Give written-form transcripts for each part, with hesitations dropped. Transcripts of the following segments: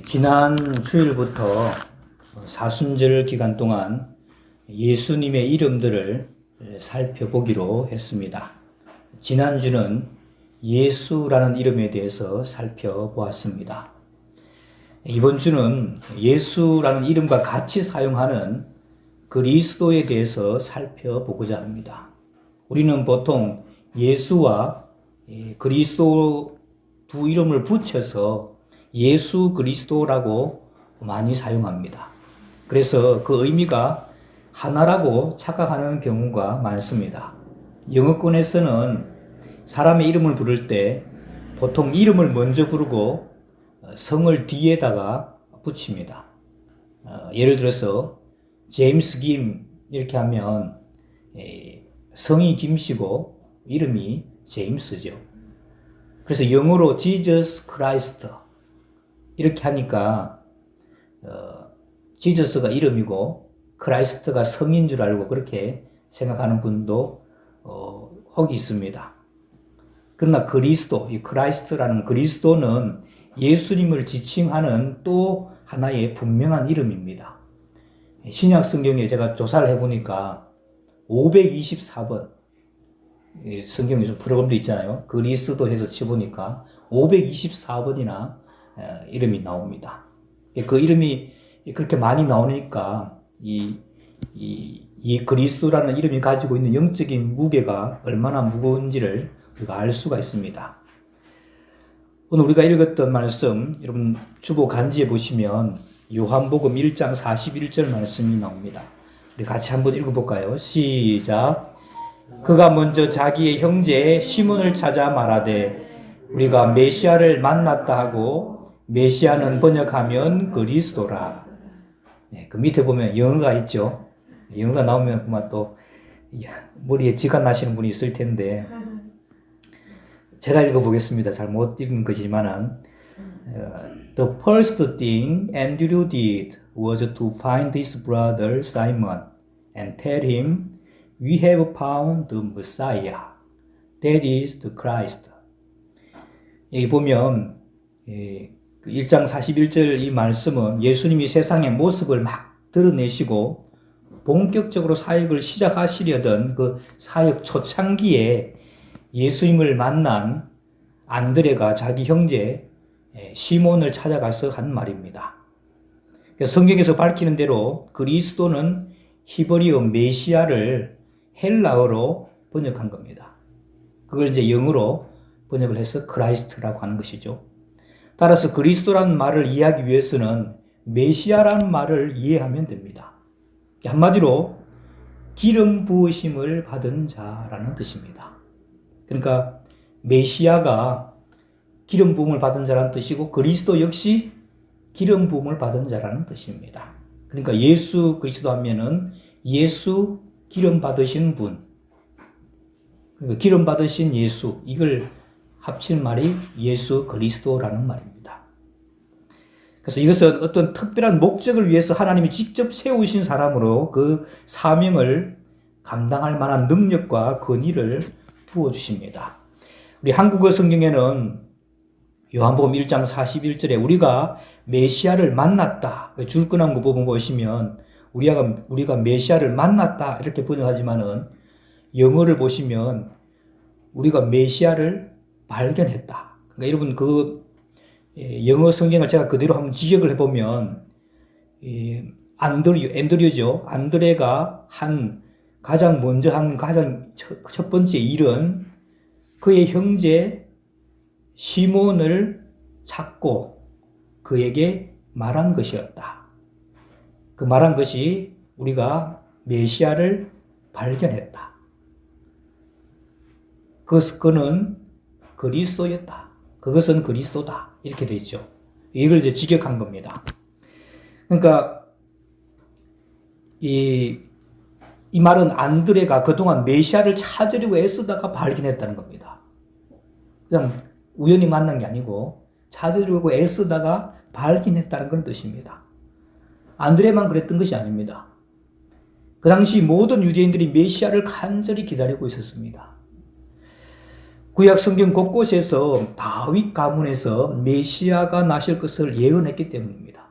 지난 주일부터 사순절 기간 동안 예수님의 이름들을 살펴보기로 했습니다. 지난주는 예수라는 이름에 대해서 살펴보았습니다. 이번 주는 예수라는 이름과 같이 사용하는 그리스도에 대해서 살펴보고자 합니다. 우리는 보통 예수와 그리스도 두 이름을 붙여서 예수 그리스도라고 많이 사용합니다. 그래서 그 의미가 하나라고 착각하는 경우가 많습니다. 영어권에서는 사람의 이름을 부를 때 보통 이름을 먼저 부르고 성을 뒤에다가 붙입니다. 예를 들어서 제임스 김 이렇게 하면 성이 김씨고 이름이 제임스죠. 그래서 영어로 Jesus Christ 이렇게 하니까 지저스가 이름이고 크라이스트가 성인 줄 알고 그렇게 생각하는 분도 혹 있습니다. 그러나 그리스도, 이 크라이스트라는 그리스도는 예수님을 지칭하는 또 하나의 분명한 이름입니다. 신약 성경에 제가 조사를 해보니까 524번 성경에서 프로그램도 있잖아요. 그리스도 해서 치보니까 524번이나 이름이 나옵니다. 그 이름이 그렇게 많이 나오니까 이 그리스도라는 이름이 가지고 있는 영적인 무게가 얼마나 무거운지를 우리가 알 수가 있습니다. 오늘 우리가 읽었던 말씀 여러분 주보 간지에 보시면 요한복음 1장 41절 말씀이 나옵니다. 우리 같이 한번 읽어볼까요? 시작. 그가 먼저 자기의 형제 시몬을 찾아 말하되 우리가 메시아를 만났다 하고 메시아는 번역하면 그리스도라. 그 밑에 보면 영어가 있죠. 영어가 나오면 그만 또 머리에 지가 나시는 분이 있을 텐데 제가 읽어보겠습니다. 잘 못 읽은 것이지만은 The first thing Andrew did was to find his brother Simon and tell him We have found the Messiah. That is the Christ. 여기 보면 1장 41절 이 말씀은 예수님이 세상의 모습을 막 드러내시고 본격적으로 사역을 시작하시려던 그 사역 초창기에 예수님을 만난 안드레가 자기 형제 시몬을 찾아가서 한 말입니다. 성경에서 밝히는 대로 그리스도는 히브리어 메시아를 헬라어로 번역한 겁니다. 그걸 이제 영어로 번역을 해서 크라이스트라고 하는 것이죠. 따라서 그리스도라는 말을 이해하기 위해서는 메시아라는 말을 이해하면 됩니다. 한마디로 기름 부으심을 받은 자라는 뜻입니다. 그러니까 메시아가 기름 부음을 받은 자라는 뜻이고 그리스도 역시 기름 부음을 받은 자라는 뜻입니다. 그러니까 예수 그리스도 하면은 예수 기름 받으신 분, 기름 받으신 예수, 이걸 합친 말이 예수 그리스도라는 말입니다. 그래서 이것은 어떤 특별한 목적을 위해서 하나님이 직접 세우신 사람으로 그 사명을 감당할 만한 능력과 권위를 부어주십니다. 우리 한국어 성경에는 요한복음 1장 41절에 우리가 메시아를 만났다, 줄근한 거 부분 보시면 우리가 메시아를 만났다 이렇게 번역하지만은 영어를 보시면 우리가 메시아를 발견했다. 그러니까 여러분 그 영어 성경을 제가 그대로 한번 지적을 해보면 앤드류죠. 안드레가 가장 첫 번째 일은 그의 형제 시몬을 찾고 그에게 말한 것이었다. 그 말한 것이 우리가 메시아를 발견했다. 그는 그리스도였다. 그것은 그리스도다. 이렇게 되어 있죠. 이걸 이제 직역한 겁니다. 그러니까 이 말은 안드레가 그동안 메시아를 찾으려고 애쓰다가 발견했다는 겁니다. 그냥 우연히 만난 게 아니고 찾으려고 애쓰다가 발견했다는 그런 뜻입니다. 안드레만 그랬던 것이 아닙니다. 그 당시 모든 유대인들이 메시아를 간절히 기다리고 있었습니다. 구약 성경 곳곳에서 다윗 가문에서 메시아가 나실 것을 예언했기 때문입니다.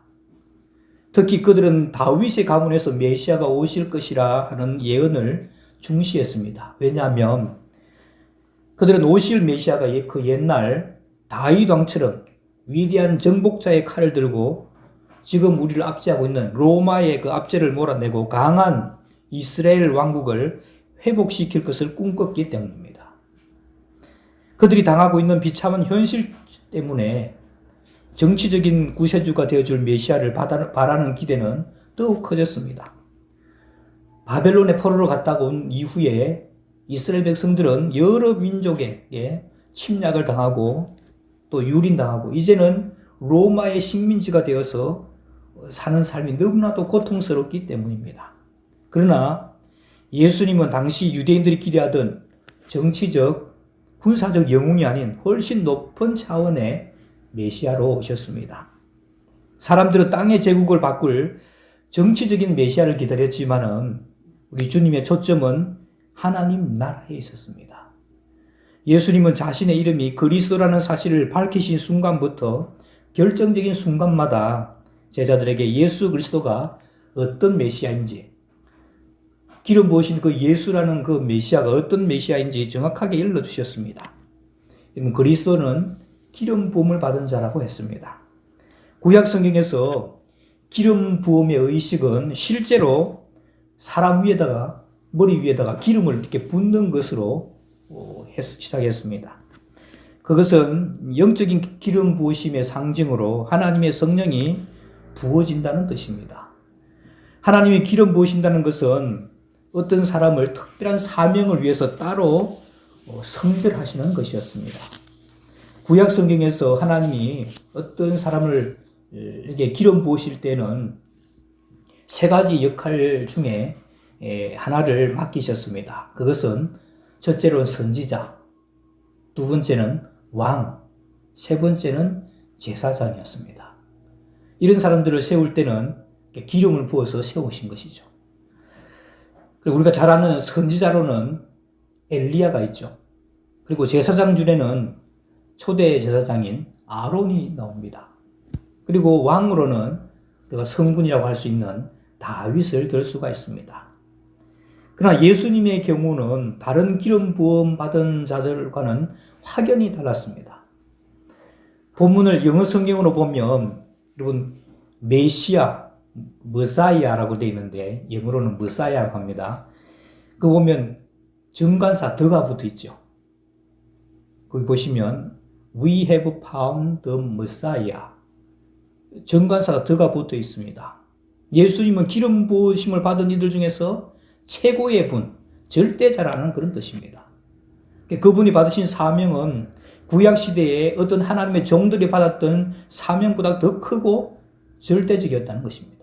특히 그들은 다윗의 가문에서 메시아가 오실 것이라 하는 예언을 중시했습니다. 왜냐하면 그들은 오실 메시아가 그 옛날 다윗 왕처럼 위대한 정복자의 칼을 들고 지금 우리를 압제하고 있는 로마의 그 압제를 몰아내고 강한 이스라엘 왕국을 회복시킬 것을 꿈꿨기 때문입니다. 그들이 당하고 있는 비참한 현실 때문에 정치적인 구세주가 되어줄 메시아를 바라는 기대는 더욱 커졌습니다. 바벨론의 포로로 갔다가 온 이후에 이스라엘 백성들은 여러 민족에게 침략을 당하고 또 유린당하고 이제는 로마의 식민지가 되어서 사는 삶이 너무나도 고통스럽기 때문입니다. 그러나 예수님은 당시 유대인들이 기대하던 정치적, 군사적 영웅이 아닌 훨씬 높은 차원의 메시아로 오셨습니다. 사람들은 땅의 제국을 바꿀 정치적인 메시아를 기다렸지만은 우리 주님의 초점은 하나님 나라에 있었습니다. 예수님은 자신의 이름이 그리스도라는 사실을 밝히신 순간부터 결정적인 순간마다 제자들에게 예수 그리스도가 어떤 메시아인지, 기름 부으신 그 예수라는 그 메시아가 어떤 메시아인지 정확하게 일러주셨습니다. 그리스도는 기름 부음을 받은 자라고 했습니다. 구약 성경에서 기름 부음의 의식은 실제로 사람 위에다가 머리 위에다가 기름을 이렇게 붓는 것으로 시작했습니다. 그것은 영적인 기름 부으심의 상징으로 하나님의 성령이 부어진다는 뜻입니다. 하나님이 기름 부으신다는 것은 어떤 사람을 특별한 사명을 위해서 따로 성별하시는 것이었습니다. 구약 성경에서 하나님이 어떤 사람을 이렇게 기름 부으실 때는 세 가지 역할 중에 하나를 맡기셨습니다. 그것은 첫째로는 선지자, 두 번째는 왕, 세 번째는 제사장이었습니다. 이런 사람들을 세울 때는 기름을 부어서 세우신 것이죠. 그리고 우리가 잘 아는 선지자로는 엘리야가 있죠. 그리고 제사장 중에는 초대 제사장인 아론이 나옵니다. 그리고 왕으로는 우리가 성군이라고 할 수 있는 다윗을 들 수가 있습니다. 그러나 예수님의 경우는 다른 기름 부음 받은 자들과는 확연히 달랐습니다. 본문을 영어 성경으로 보면 여러분 메시아, 머사이아라고 되어 있는데 영어로는 머사이아라고 합니다. 그 보면 정관사 더가 붙어 있죠. 거기 보시면 We have found the Messiah. 정관사가 더가 붙어 있습니다. 예수님은 기름 부으심을 받은 이들 중에서 최고의 분, 절대자라는 그런 뜻입니다. 그분이 받으신 사명은 구약시대에 어떤 하나님의 종들이 받았던 사명보다 더 크고 절대적이었다는 것입니다.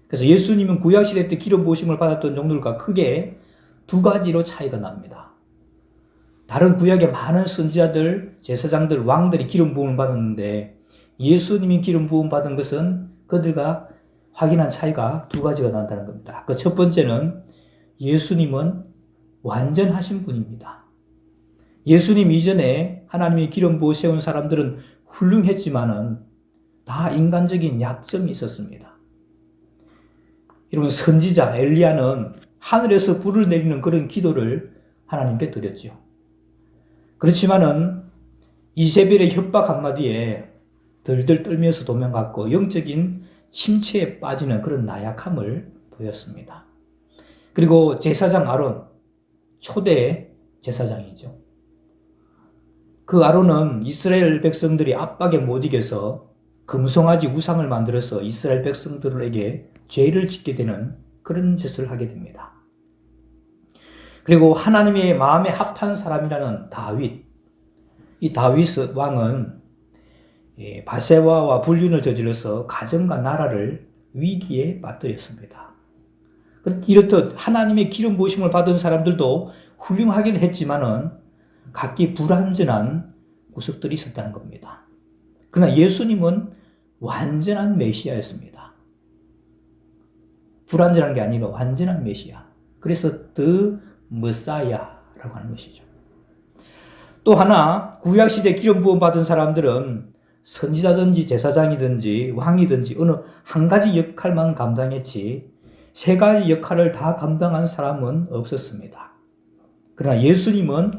그래서 예수님은 구약시대 때 기름 부으심을 받았던 종들과 크게 두 가지로 차이가 납니다. 다른 구약의 많은 선지자들, 제사장들, 왕들이 기름 부음을 받았는데 예수님이 기름 부음 받은 것은 그들과 확인한 차이가 두 가지가 난다는 겁니다. 그 첫 번째는 예수님은 완전하신 분입니다. 예수님 이전에 하나님이 기름 부어 세운 사람들은 훌륭했지만은 다 인간적인 약점이 있었습니다. 여러분 선지자 엘리야는 하늘에서 불을 내리는 그런 기도를 하나님께 드렸죠. 그렇지만은 이세벨의 협박 한마디에 덜덜 떨면서 도망갔고 영적인 침체에 빠지는 그런 나약함을 보였습니다. 그리고 제사장 아론, 초대 제사장이죠. 그 아론은 이스라엘 백성들이 압박에 못 이겨서 금송아지 우상을 만들어서 이스라엘 백성들에게 죄를 짓게 되는 그런 짓을 하게 됩니다. 그리고 하나님의 마음에 합한 사람이라는 다윗, 이 다윗 왕은 바세바와 불륜을 저질러서 가정과 나라를 위기에 빠뜨렸습니다. 이렇듯 하나님의 기름 부으심을 받은 사람들도 훌륭하긴 했지만은 각기 불완전한 구석들이 있었다는 겁니다. 그러나 예수님은 완전한 메시아였습니다. 불완전한 게 아니라 완전한 메시아. 그래서 The Messiah라고 하는 것이죠. 또 하나 구약시대 기름 부음 받은 사람들은 선지자든지 제사장이든지 왕이든지 어느 한 가지 역할만 감당했지 세 가지 역할을 다 감당한 사람은 없었습니다. 그러나 예수님은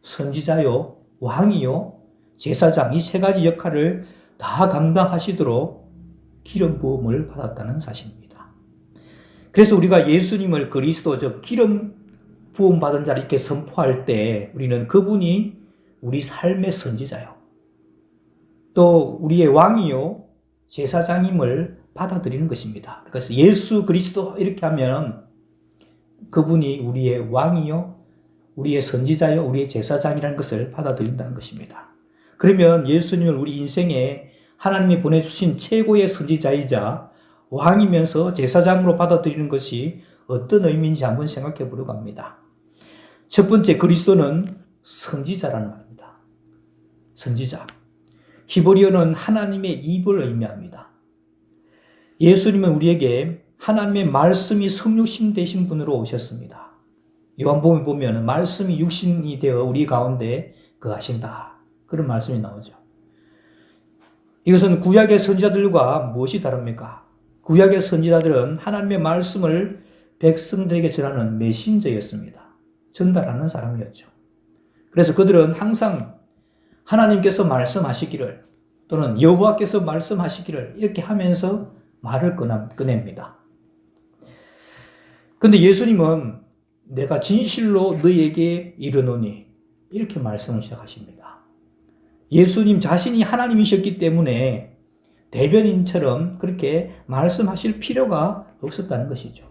선지자요, 왕이요, 제사장 이 세 가지 역할을 다 감당하시도록 기름 부음을 받았다는 사실입니다. 그래서 우리가 예수님을 그리스도 즉 기름 부음 받은 자를 이렇게 선포할 때 우리는 그분이 우리 삶의 선지자요. 또 우리의 왕이요, 제사장임을 받아들이는 것입니다. 그래서 예수 그리스도 이렇게 하면 그분이 우리의 왕이요, 우리의 선지자요, 우리의 제사장이라는 것을 받아들인다는 것입니다. 그러면 예수님을 우리 인생에 하나님이 보내주신 최고의 선지자이자 왕이면서 제사장으로 받아들이는 것이 어떤 의미인지 한번 생각해 보려고 합니다. 첫 번째, 그리스도는 선지자라는 말입니다. 선지자. 히브리어는 하나님의 입을 의미합니다. 예수님은 우리에게 하나님의 말씀이 성육신 되신 분으로 오셨습니다. 요한복음에 보면 말씀이 육신이 되어 우리 가운데 거하신다. 그런 말씀이 나오죠. 이것은 구약의 선지자들과 무엇이 다릅니까? 구약의 선지자들은 하나님의 말씀을 백성들에게 전하는 메신저였습니다. 전달하는 사람이었죠. 그래서 그들은 항상 하나님께서 말씀하시기를 또는 여호와께서 말씀하시기를 이렇게 하면서 말을 꺼냅니다. 그런데 예수님은 내가 진실로 너희에게 이르노니 이렇게 말씀을 시작하십니다. 예수님 자신이 하나님이셨기 때문에 대변인처럼 그렇게 말씀하실 필요가 없었다는 것이죠.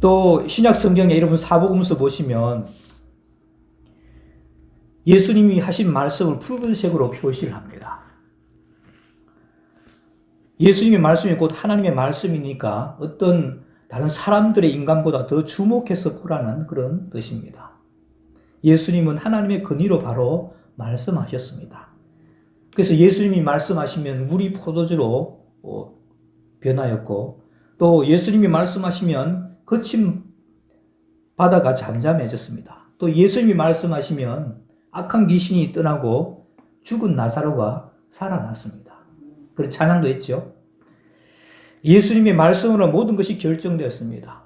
또 신약 성경에 여러분 사복음서 보시면 예수님이 하신 말씀을 붉은색으로 표시를 합니다. 예수님의 말씀이 곧 하나님의 말씀이니까 어떤 다른 사람들의 인간보다 더 주목해서 보라는 그런 뜻입니다. 예수님은 하나님의 근의로 바로 말씀하셨습니다. 그래서 예수님이 말씀하시면 물이 포도주로 변하였고 또 예수님이 말씀하시면 거친 바다가 잠잠해졌습니다. 또 예수님이 말씀하시면 악한 귀신이 떠나고 죽은 나사로가 살아났습니다. 그런 찬양도 했죠. 예수님의 말씀으로 모든 것이 결정되었습니다.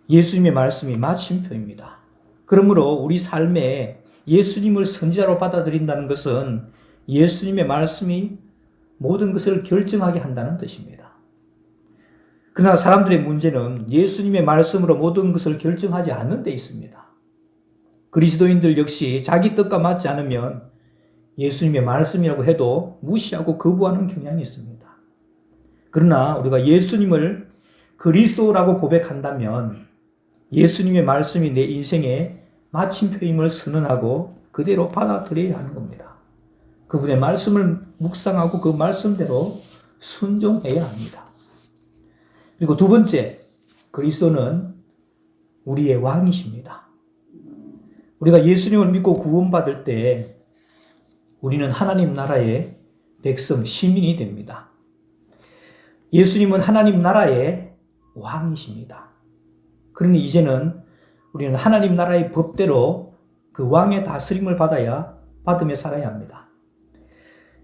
예수님의 말씀이 마침표입니다. 그러므로 우리 삶에 예수님을 선지자로 받아들인다는 것은 예수님의 말씀이 모든 것을 결정하게 한다는 뜻입니다. 그러나 사람들의 문제는 예수님의 말씀으로 모든 것을 결정하지 않는 데 있습니다. 그리스도인들 역시 자기 뜻과 맞지 않으면 예수님의 말씀이라고 해도 무시하고 거부하는 경향이 있습니다. 그러나 우리가 예수님을 그리스도라고 고백한다면 예수님의 말씀이 내 인생의 마침표임을 선언하고 그대로 받아들여야 하는 겁니다. 그분의 말씀을 묵상하고 그 말씀대로 순종해야 합니다. 그리고 두 번째, 그리스도는 우리의 왕이십니다. 우리가 예수님을 믿고 구원받을 때 우리는 하나님 나라의 백성, 시민이 됩니다. 예수님은 하나님 나라의 왕이십니다. 그러니 이제는 우리는 하나님 나라의 법대로 그 왕의 다스림을 받으며 살아야 합니다.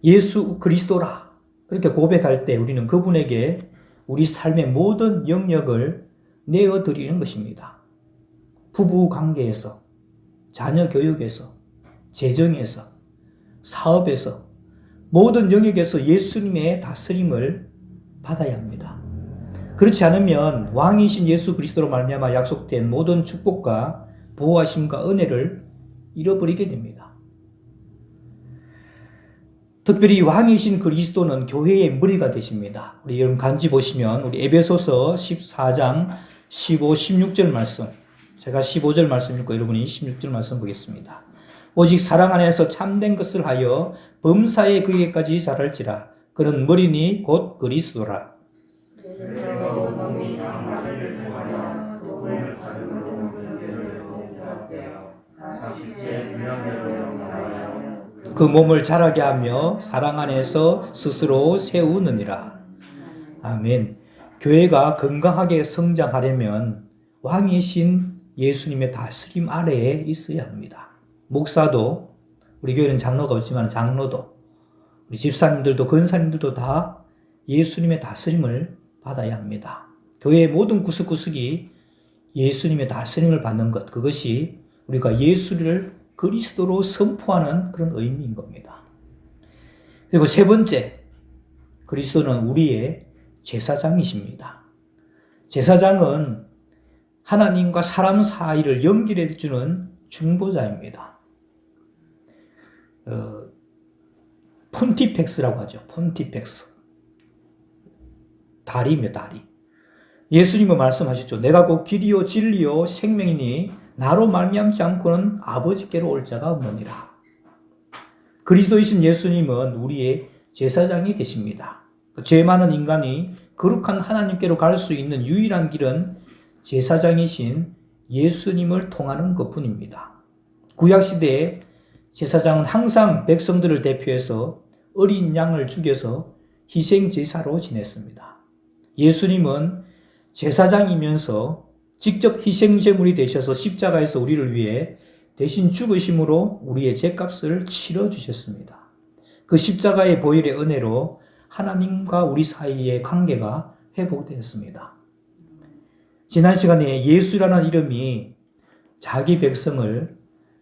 예수 그리스도라 그렇게 고백할 때 우리는 그분에게 우리 삶의 모든 영역을 내어드리는 것입니다. 부부 관계에서, 자녀 교육에서, 재정에서, 사업에서, 모든 영역에서 예수님의 다스림을 받아야 합니다. 그렇지 않으면 왕이신 예수 그리스도로 말미암아 약속된 모든 축복과 보호하심과 은혜를 잃어버리게 됩니다. 특별히 왕이신 그리스도는 교회의 머리가 되십니다. 우리 여러분 간지 보시면 우리 에베소서 14장 15, 16절 말씀, 제가 15절 말씀 읽고 여러분이 16절 말씀 보겠습니다. 오직 사랑 안에서 참된 것을 하여 범사에 그에게까지 자랄지라. 그는 머리니 곧 그리스도라. 그 몸을 자라게 하며 사랑 안에서 스스로 세우느니라. 아멘. 교회가 건강하게 성장하려면 왕이신 예수님의 다스림 아래에 있어야 합니다. 목사도, 우리 교회는 장로가 없지만 장로도, 우리 집사님들도 권사님들도 다 예수님의 다스림을 받아야 합니다. 교회의 모든 구석구석이 예수님의 다스림을 받는 것, 그것이 우리가 예수를 그리스도로 선포하는 그런 의미인 겁니다. 그리고 세 번째, 그리스도는 우리의 제사장이십니다. 제사장은 하나님과 사람 사이를 연결해 주는 중보자입니다. 폰티펙스라고 하죠. 폰티펙스. 다리입니다. 다리. 예수님은 말씀하셨죠. 내가 곧 길이요 진리요 생명이니 나로 말미암지 않고는 아버지께로 올 자가 없느니라. 그리스도이신 예수님은 우리의 제사장이 되십니다. 죄 많은 인간이 거룩한 하나님께로 갈 수 있는 유일한 길은 제사장이신 예수님을 통하는 것뿐입니다. 구약시대에 제사장은 항상 백성들을 대표해서 어린 양을 죽여서 희생제사로 지냈습니다. 예수님은 제사장이면서 직접 희생제물이 되셔서 십자가에서 우리를 위해 대신 죽으심으로 우리의 죄값을 치러주셨습니다. 그 십자가의 보혈의 은혜로 하나님과 우리 사이의 관계가 회복되었습니다. 지난 시간에 예수라는 이름이 자기 백성을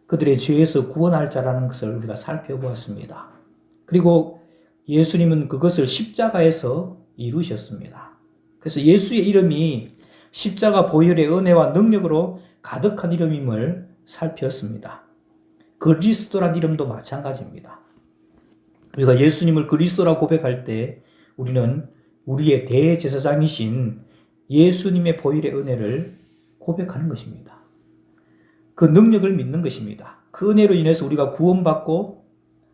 그들의 죄에서 구원할 자라는 것을 우리가 살펴보았습니다. 그리고 예수님은 그것을 십자가에서 이루셨습니다. 그래서 예수의 이름이 십자가 보혈의 은혜와 능력으로 가득한 이름임을 살폈습니다. 그리스도란 이름도 마찬가지입니다. 우리가 예수님을 그리스도라고 고백할 때 우리는 우리의 대제사장이신 예수님의 보혈의 은혜를 고백하는 것입니다. 그 능력을 믿는 것입니다. 그 은혜로 인해서 우리가 구원받고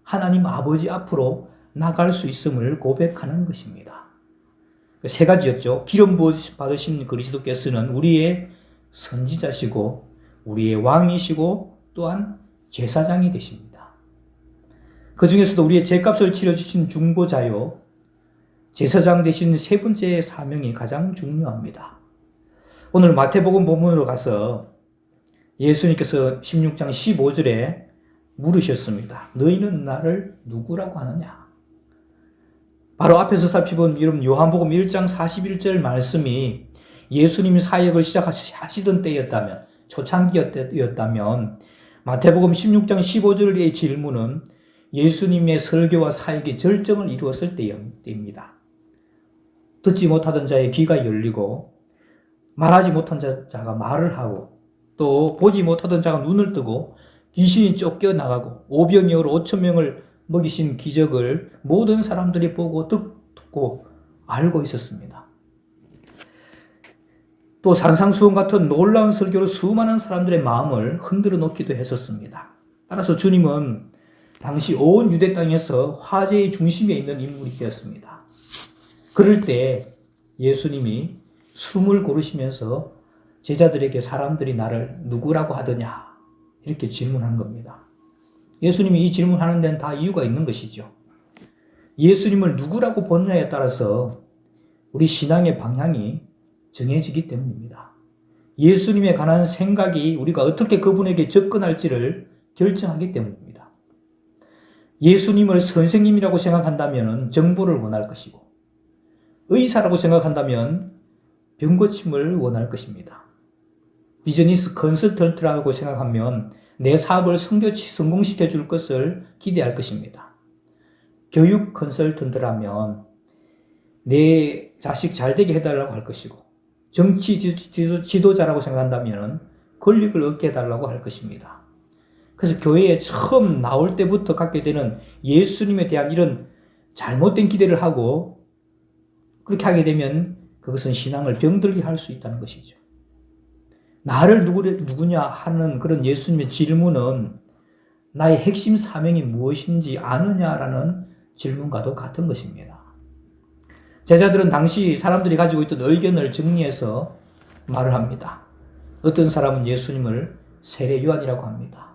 하나님 아버지 앞으로 나갈 수 있음을 고백하는 것입니다. 세 가지였죠. 기름 받으신 그리스도께서는 우리의 선지자시고 우리의 왕이시고 또한 제사장이 되십니다. 그 중에서도 우리의 죄값을 치러주신 중보자요, 제사장 되신 세 번째 사명이 가장 중요합니다. 오늘 마태복음 본문으로 가서 예수님께서 16장 15절에 물으셨습니다. 너희는 나를 누구라고 하느냐? 바로 앞에서 살펴본 여러분 요한복음 1장 41절 말씀이 예수님이 사역을 시작하시던 때였다면, 초창기였다면 마태복음 16장 15절의 질문은 예수님의 설교와 사역의 절정을 이루었을 때입니다. 듣지 못하던 자의 귀가 열리고 말하지 못한 자가 말을 하고 또 보지 못하던 자가 눈을 뜨고 귀신이 쫓겨나가고 오병이어로 5,000명을 먹이신 기적을 모든 사람들이 보고 듣고 알고 있었습니다. 또 산상수훈 같은 놀라운 설교로 수많은 사람들의 마음을 흔들어 놓기도 했었습니다. 따라서 주님은 당시 온 유대 땅에서 화제의 중심에 있는 인물이 되었습니다. 그럴 때 예수님이 숨을 고르시면서 제자들에게 사람들이 나를 누구라고 하더냐 이렇게 질문한 겁니다. 예수님이 이 질문하는 데는 다 이유가 있는 것이죠. 예수님을 누구라고 보느냐에 따라서 우리 신앙의 방향이 정해지기 때문입니다. 예수님에 관한 생각이 우리가 어떻게 그분에게 접근할지를 결정하기 때문입니다. 예수님을 선생님이라고 생각한다면 정보를 원할 것이고, 의사라고 생각한다면 병고침을 원할 것입니다. 비즈니스 컨설턴트라고 생각하면 내 사업을 성공시켜 줄 것을 기대할 것입니다. 교육 컨설턴트라면 내 자식 잘 되게 해달라고 할 것이고, 정치 지도자라고 생각한다면 권력을 얻게 해달라고 할 것입니다. 그래서 교회에 처음 나올 때부터 갖게 되는 예수님에 대한 이런 잘못된 기대를 하고 그렇게 하게 되면 그것은 신앙을 병들게 할 수 있다는 것이죠. 나를 누구냐 하는 그런 예수님의 질문은 나의 핵심 사명이 무엇인지 아느냐라는 질문과도 같은 것입니다. 제자들은 당시 사람들이 가지고 있던 의견을 정리해서 말을 합니다. 어떤 사람은 예수님을 세례 요한이라고 합니다.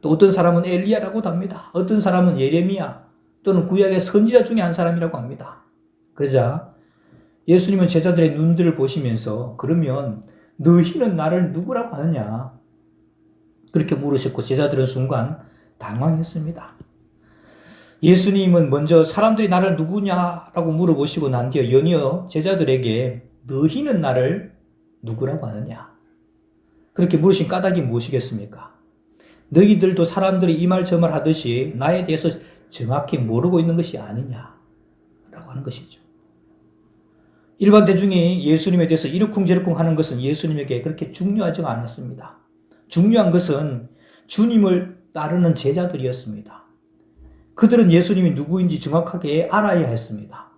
또 어떤 사람은 엘리야라고도 합니다. 어떤 사람은 예레미야 또는 구약의 선지자 중에 한 사람이라고 합니다. 그러자 예수님은 제자들의 눈들을 보시면서 그러면 너희는 나를 누구라고 하느냐? 그렇게 물으셨고 제자들은 순간 당황했습니다. 예수님은 먼저 사람들이 나를 누구냐라고 물어보시고 난 뒤에 연이어 제자들에게 너희는 나를 누구라고 하느냐? 그렇게 물으신 까닭이 무엇이겠습니까? 너희들도 사람들이 이 말 저 말 하듯이 나에 대해서 정확히 모르고 있는 것이 아니냐라고 하는 것이죠. 일반 대중이 예수님에 대해서 이러쿵저러쿵 하는 것은 예수님에게 그렇게 중요하지 않았습니다. 중요한 것은 주님을 따르는 제자들이었습니다. 그들은 예수님이 누구인지 정확하게 알아야 했습니다.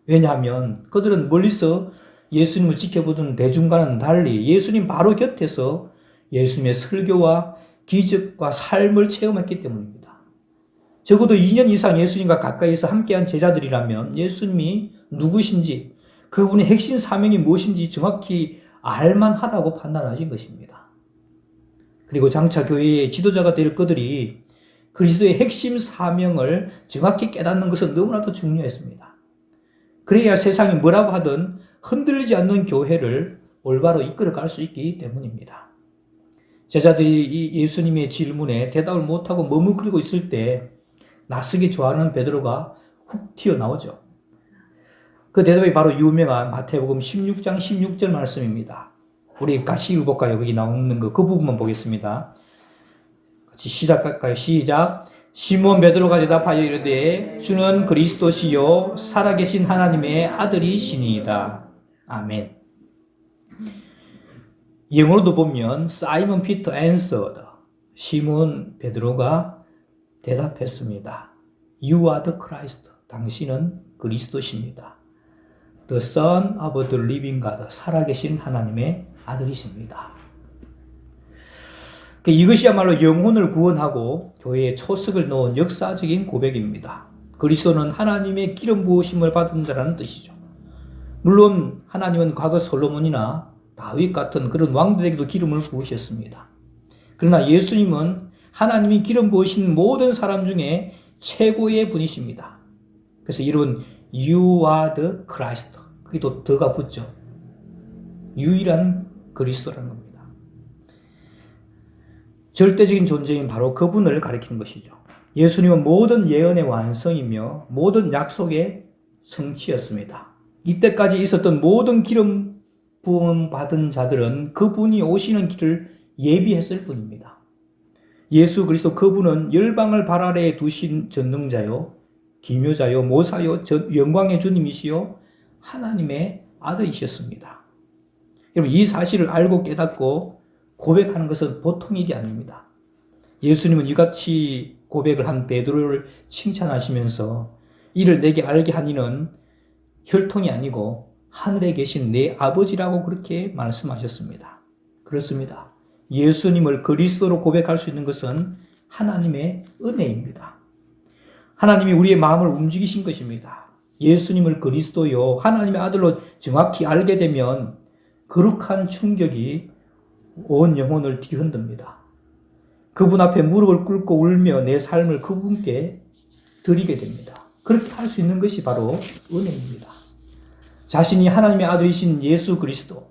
왜냐하면 그들은 멀리서 예수님을 지켜보던 대중과는 달리 예수님 바로 곁에서 예수님의 설교와 기적과 삶을 체험했기 때문입니다. 적어도 2년 이상 예수님과 가까이에서 함께한 제자들이라면 예수님이 누구신지 그분의 핵심 사명이 무엇인지 정확히 알만하다고 판단하신 것입니다. 그리고 장차 교회의 지도자가 될 그들이 그리스도의 핵심 사명을 정확히 깨닫는 것은 너무나도 중요했습니다. 그래야 세상이 뭐라고 하든 흔들리지 않는 교회를 올바로 이끌어갈 수 있기 때문입니다. 제자들이 예수님의 질문에 대답을 못하고 머뭇거리고 있을 때 나서기 좋아하는 베드로가 훅 튀어나오죠. 그 대답이 바로 유명한 마태복음 16장 16절 말씀입니다. 우리 같이 읽어볼까요? 거기 나오는 그 부분만 보겠습니다. 같이 시작할까요? 시작. 시몬 베드로가 대답하여 이르되 주는 그리스도시요 살아계신 하나님의 아들이시니이다. 아멘. 영어로도 보면 Simon Peter answered. 시몬 베드로가 대답했습니다. You are the Christ. 당신은 그리스도십니다. The Son of the Living God. 살아계신 하나님의 아들이십니다. 이것이야말로 영혼을 구원하고 교회에 초석을 놓은 역사적인 고백입니다. 그리스도는 하나님의 기름 부으심을 받은 자라는 뜻이죠. 물론 하나님은 과거 솔로몬이나 다윗 같은 그런 왕들에게도 기름을 부으셨습니다. 그러나 예수님은 하나님이 기름 부으신 모든 사람 중에 최고의 분이십니다. 그래서 이런 You are the Christ. 그게 또 더가 붙죠. 유일한 그리스도라는 겁니다. 절대적인 존재인 바로 그분을 가리키는 것이죠. 예수님은 모든 예언의 완성이며 모든 약속의 성취였습니다. 이때까지 있었던 모든 기름 부음 받은 자들은 그분이 오시는 길을 예비했을 뿐입니다. 예수 그리스도 그분은 열방을 발 아래에 두신 전능자요, 기묘자요, 모사요, 영광의 주님이시요, 하나님의 아들이셨습니다. 여러분, 이 사실을 알고 깨닫고 고백하는 것은 보통 일이 아닙니다. 예수님은 이같이 고백을 한 베드로를 칭찬하시면서 이를 내게 알게 한 이는 혈통이 아니고 하늘에 계신 내 아버지라고 그렇게 말씀하셨습니다. 그렇습니다. 예수님을 그리스도로 고백할 수 있는 것은 하나님의 은혜입니다. 하나님이 우리의 마음을 움직이신 것입니다. 예수님을 그리스도요 하나님의 아들로 정확히 알게 되면 거룩한 충격이 온 영혼을 뒤흔듭니다. 그분 앞에 무릎을 꿇고 울며 내 삶을 그분께 드리게 됩니다. 그렇게 할 수 있는 것이 바로 은혜입니다. 자신이 하나님의 아들이신 예수 그리스도,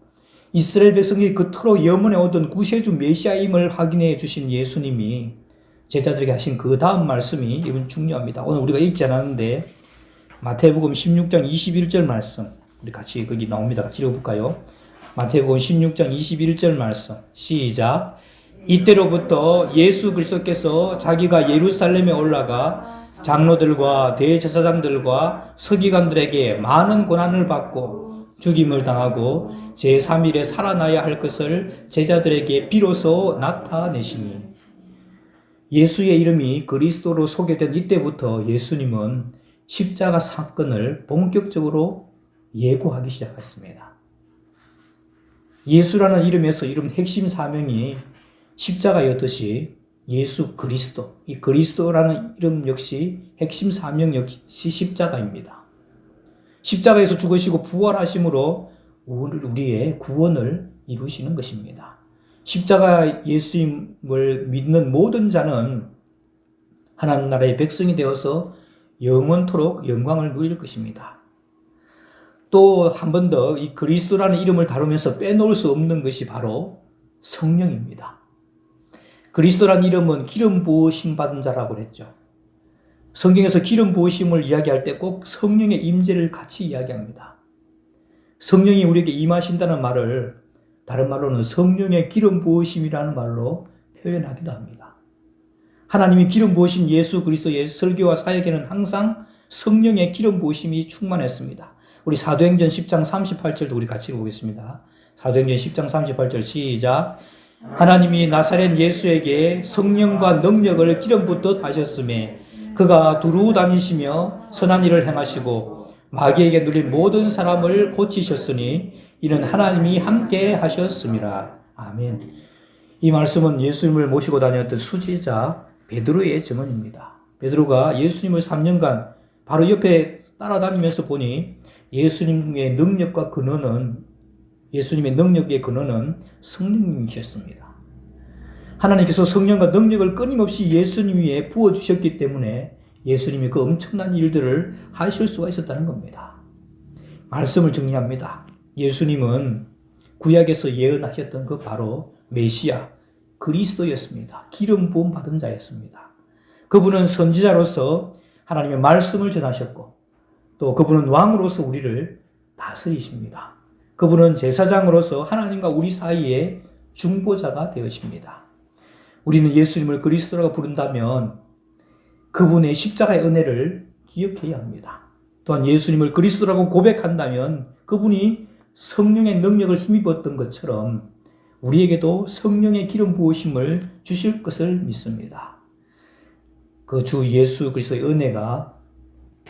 이스라엘 백성이 그토록 염원해 오던 구세주 메시아임을 확인해 주신 예수님이 제자들에게 하신 그 다음 말씀이 이건 중요합니다. 오늘 우리가 읽지 않았는데 마태복음 16장 21절 말씀, 우리 같이 거기 나옵니다. 같이 읽어볼까요? 마태복음 16장 21절 말씀 시작. 이때로부터 예수 그리스도께서 자기가 예루살렘에 올라가 장로들과 대제사장들과 서기관들에게 많은 고난을 받고 죽임을 당하고 제3일에 살아나야 할 것을 제자들에게 비로소 나타내시니. 예수의 이름이 그리스도로 소개된 이때부터 예수님은 십자가 사건을 본격적으로 예고하기 시작했습니다. 예수라는 이름에서 이름 핵심 사명이 십자가였듯이 예수 그리스도, 이 그리스도라는 이름 역시 핵심 사명 역시 십자가입니다. 십자가에서 죽으시고 부활하심으로 우리의 구원을 이루시는 것입니다. 십자가 예수님을 믿는 모든 자는 하나님 나라의 백성이 되어서 영원토록 영광을 누릴 것입니다. 또 한 번 더 이 그리스도라는 이름을 다루면서 빼놓을 수 없는 것이 바로 성령입니다. 그리스도란 이름은 기름 부으심 받은 자라고 했죠. 성경에서 기름 부으심을 이야기할 때 꼭 성령의 임재를 같이 이야기합니다. 성령이 우리에게 임하신다는 말을 다른 말로는 성령의 기름 부으심이라는 말로 표현하기도 합니다. 하나님이 기름 부으신 예수 그리스도의 설교와 사역에는 항상 성령의 기름 부으심이 충만했습니다. 우리 사도행전 10장 38절도 우리 같이 보겠습니다. 사도행전 10장 38절 시작. 하나님이 나사렛 예수에게 성령과 능력을 기름 붓듯 하셨음에 그가 두루 다니시며 선한 일을 행하시고 마귀에게 눌린 모든 사람을 고치셨으니 이는 하나님이 함께 하셨습니다. 아멘. 이 말씀은 예수님을 모시고 다녔던 수제자 베드로의 증언입니다. 베드로가 예수님을 3년간 바로 옆에 따라다니면서 보니 예수님의 능력의 근원은 성령님이셨습니다. 하나님께서 성령과 능력을 끊임없이 예수님 위에 부어주셨기 때문에 예수님이 그 엄청난 일들을 하실 수가 있었다는 겁니다. 말씀을 정리합니다. 예수님은 구약에서 예언하셨던 그 바로 메시아, 그리스도였습니다. 기름 부음 받은 자였습니다. 그분은 선지자로서 하나님의 말씀을 전하셨고 또 그분은 왕으로서 우리를 다스리십니다. 그분은 제사장으로서 하나님과 우리 사이에 중보자가 되어십니다. 우리는 예수님을 그리스도라고 부른다면 그분의 십자가의 은혜를 기억해야 합니다. 또한 예수님을 그리스도라고 고백한다면 그분이 성령의 능력을 힘입었던 것처럼 우리에게도 성령의 기름 부으심을 주실 것을 믿습니다. 그 주 예수 그리스도의 은혜가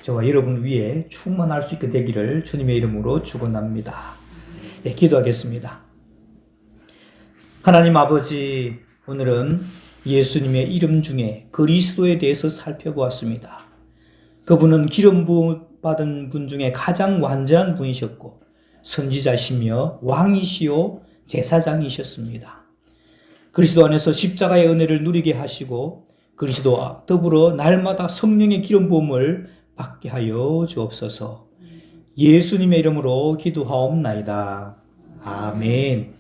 저와 여러분 위에 충만할 수 있게 되기를 주님의 이름으로 축원합니다. 네, 기도하겠습니다. 하나님 아버지, 오늘은 예수님의 이름 중에 그리스도에 대해서 살펴보았습니다. 그분은 기름 부음 받은 분 중에 가장 완전한 분이셨고 선지자시며 왕이시요 제사장이셨습니다. 그리스도 안에서 십자가의 은혜를 누리게 하시고 그리스도와 더불어 날마다 성령의 기름 부음을 받게 하여 주옵소서. 예수님의 이름으로 기도하옵나이다. 아멘.